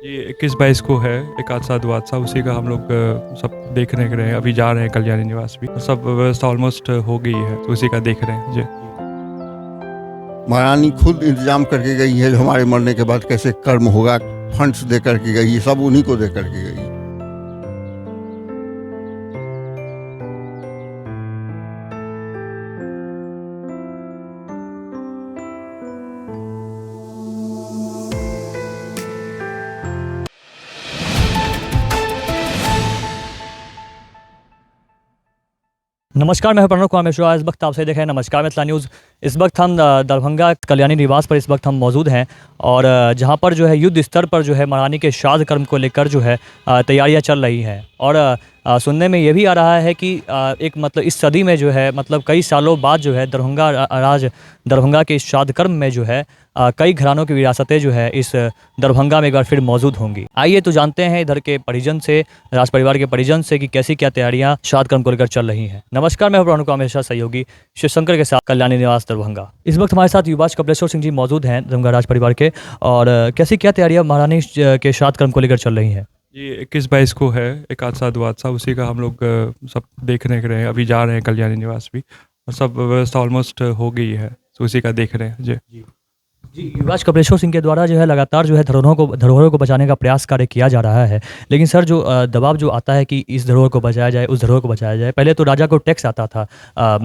जी, 21-22 को है, एक हादसा, 2 हादसा, उसी का हम लोग सब देखने के रहे हैं। अभी जा रहे हैं कल्याणी निवास भी। सब व्यवस्था ऑलमोस्ट हो गई है, तो उसी का देख रहे हैं। जी। महारानी खुद इंतजाम करके गई है, हमारे मरने के बाद कैसे कर्म होगा, फंड्स दे करके गई है, सब उन्हीं को दे करके गई। नमस्कार, मैं प्रणव कुमार मिश्रा। इस वक्त आपसे देखें नमस्कार मिथिला न्यूज़। इस वक्त हम दरभंगा कल्याणी निवास पर इस वक्त हम मौजूद हैं और जहां पर जो है युद्ध स्तर पर जो है महारानी के श्राद्ध कर्म को लेकर जो है तैयारियां चल रही हैं। और सुनने में ये भी आ रहा है कि एक मतलब इस सदी में जो है मतलब कई सालों बाद जो है दरभंगा के इस श्राद्ध कर्म में जो है कई घरानों की विरासतें जो है इस दरभंगा में एक बार फिर मौजूद होंगी। आइए तो जानते हैं इधर के परिजन से, राज परिवार के परिजन से कि कैसी क्या तैयारियां श्राद्ध कर्म को लेकर चल रही हैं। नमस्कार, मैं प्रणव कुमार मिश्रा, सहयोगी शिवशंकर के साथ कल्याणी निवास दरभंगा। इस वक्त हमारे साथ युवराज कपिलेश्वर सिंह जी मौजूद हैं दरभंगा राज परिवार के। और कैसी क्या तैयारियां महारानी के श्राद्ध कर्म को लेकर चल रही हैं? जी, 21-22 को है, एक हादसा, 2 हादसा, उसी का हम लोग सब देखने के रहे हैं। अभी जा रहे हैं कल्याणी निवास भी। और सब व्यवस्था ऑलमोस्ट हो गई है, तो उसी का देख रहे हैं। जी। जी, युवराज कपिलेश्वर सिंह के द्वारा जो है लगातार जो है धरोहरों को बचाने का प्रयास कार्य किया जा रहा है। लेकिन सर जो दबाव जो आता है कि इस धरोहर को बचाया जाए, उस धरोहर को बचाया जाए। पहले तो राजा को टैक्स आता था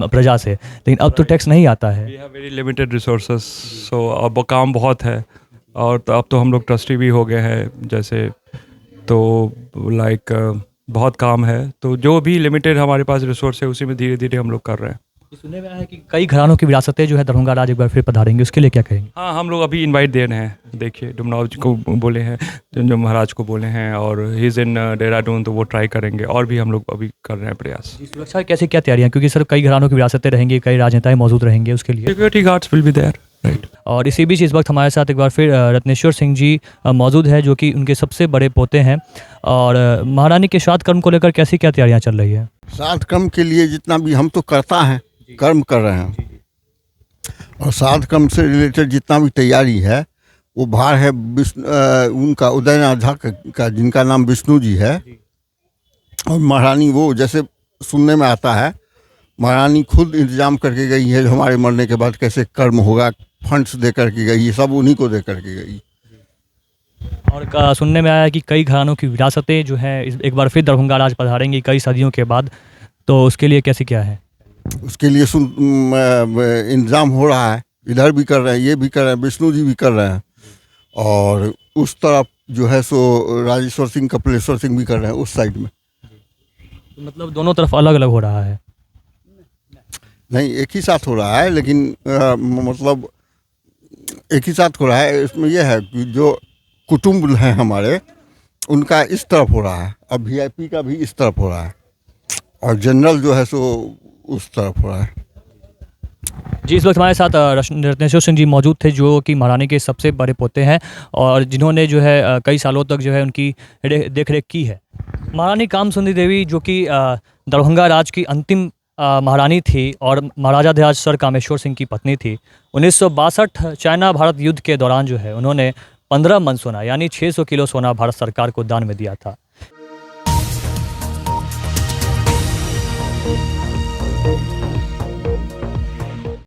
प्रजा से, लेकिन अब तो टैक्स नहीं आता है। We have very limited resources, so अब काम बहुत है। और तो अब तो हम लोग ट्रस्टी भी हो गए हैं जैसे, तो लाइक बहुत काम है। तो जो भी लिमिटेड हमारे पास रिसोर्स है, उसी में धीरे धीरे हम लोग कर रहे हैं। सुनने में आया है कि कई घरानों की विरासतें जो है दरभंगा राज एक बार फिर पधारेंगे, उसके लिए क्या कहेंगे? हाँ, हम लोग अभी इनवाइट दे रहे हैं। देखिए, डुमराव जी को बोले हैं, जो महाराज को बोले हैं, और ही इज़ इन देहरादून, तो वो ट्राई करेंगे। और भी हम लोग अभी कर रहे हैं प्रयास। सुरक्षा की कैसी क्या तैयारियां, क्योंकि सर कई घरानों की विरासतें रहेंगी, कई राजनेताएं मौजूद रहेंगे उसके लिए। Security guards will be there, right. और इसी बीच इस वक्त हमारे साथ एक बार फिर रत्नेश्वर सिंह जी मौजूद है, जो कि उनके सबसे बड़े पोते हैं। और महारानी के श्राद्ध कर्म को लेकर कैसी क्या तैयारियां चल रही है? श्राद्ध कर्म के लिए जितना भी हम तो करता है, कर्म कर रहे हैं। और श्राद्ध कर्म से रिलेटेड जितना भी तैयारी है, वो भार है उनका उदयनाथ झा का, जिनका नाम विष्णु जी है। और महारानी वो जैसे सुनने में आता है, महारानी खुद इंतजाम करके गई है, हमारे मरने के बाद कैसे कर्म होगा, फंड्स दे करके गई है, सब उन्हीं को दे करके गई। और सुनने में आया है कि कई घरानों की विरासतें जो है एक बार फिर दरभंगा राज पधारेंगी कई सदियों के बाद, तो उसके लिए कैसे क्या है? उसके लिए इंतजाम हो रहा है, इधर भी कर रहे हैं, ये भी कर रहे हैं, विष्णु जी भी कर रहे हैं। और उस तरफ जो है सो राजेश्वर सिंह, कपिलेश्वर सिंह भी कर रहे हैं उस साइड में। तो मतलब दोनों तरफ अलग अलग हो रहा है? नहीं, एक ही साथ हो रहा है, लेकिन मतलब एक ही साथ हो रहा है। इसमें यह है कि जो कुटुंब हैं हमारे, उनका इस तरफ हो रहा है, अब वीआईपी का भी इस तरफ हो रहा है, और जनरल जो है सो उस तरफ हो रहा है। जी, इस वक्त हमारे साथ रत्नेश्वर सिंह जी मौजूद थे, जो कि महारानी के सबसे बड़े पोते हैं और जिन्होंने जो है कई सालों तक जो है उनकी देख रेख की है। महारानी कामसुंदरी देवी, जो कि दरभंगा राज की अंतिम महारानी थी और महाराजा धिराज सर कामेश्वर सिंह की पत्नी थी। 1962 चाइना भारत युद्ध के दौरान जो है उन्होंने 15 मन सोना यानी 600 किलो सोना भारत सरकार को दान में दिया था।